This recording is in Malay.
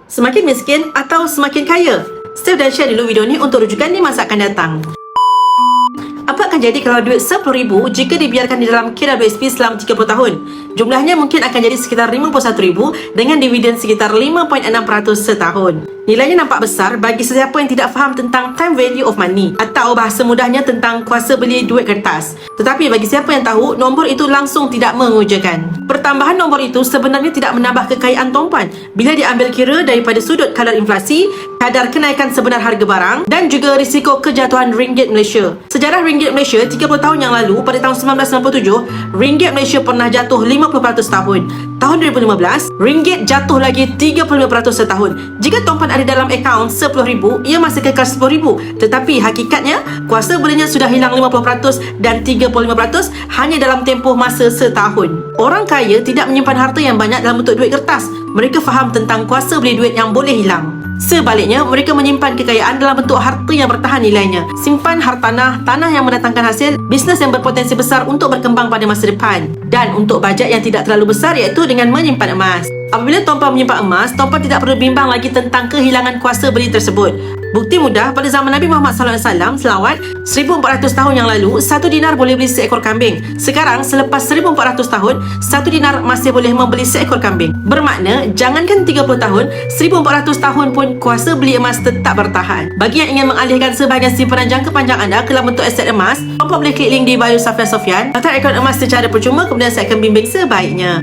Semakin miskin atau semakin kaya? Save dan share dulu video ni untuk rujukan di masa akan datang. Apa akan jadi kalau duit RM10,000 jika dibiarkan di dalam KWSP selama 30 tahun? Jumlahnya mungkin akan jadi sekitar RM51,000 dengan dividen sekitar 5.6% setahun. Nilainya nampak besar bagi sesiapa yang tidak faham tentang time value of money atau bahasa mudahnya tentang kuasa beli duit kertas. Tetapi bagi siapa yang tahu, nombor itu langsung tidak mengujakan. Pertambahan nombor itu sebenarnya tidak menambah kekayaan tuan-puan bila diambil kira daripada sudut kadar inflasi, kadar kenaikan sebenar harga barang dan juga risiko kejatuhan ringgit Malaysia. Sejarah ringgit Malaysia 30 tahun yang lalu, pada tahun 1997, ringgit Malaysia pernah jatuh 50% tahun. Tahun 2015, ringgit jatuh lagi 35% setahun. Jika tuan-puan ada dalam akaun RM10,000, ia masih kekal RM10,000. Tetapi hakikatnya, kuasa belinya sudah hilang 50% dan 35% hanya dalam tempoh masa setahun. Orang kaya tidak menyimpan harta yang banyak dalam bentuk duit kertas. Mereka faham tentang kuasa beli duit yang boleh hilang. Sebaliknya, mereka menyimpan kekayaan dalam bentuk harta yang bertahan nilainya. Simpan hartanah, tanah yang mendatangkan hasil, bisnes yang berpotensi besar untuk berkembang pada masa depan. Dan untuk bajet yang tidak terlalu besar, iaitu dengan menyimpan emas. Apabila tuan-puan menyimpan emas, tuan-puan tidak perlu bimbang lagi tentang kehilangan kuasa beli tersebut. Bukti mudah, pada zaman Nabi Muhammad SAW, selawat, 1400 tahun yang lalu, 1 dinar boleh beli seekor kambing. Sekarang, selepas 1400 tahun, 1 dinar masih boleh membeli seekor kambing. Bermakna, jangankan 30 tahun, 1400 tahun pun kuasa beli emas tetap bertahan. Bagi yang ingin mengalihkan sebahagian simpanan jangka panjang anda ke dalam bentuk aset emas, tuan-puan boleh klik link di bio Safia Sofian, daftar akaun emas secara percuma, kemudian saya akan bimbing sebaiknya.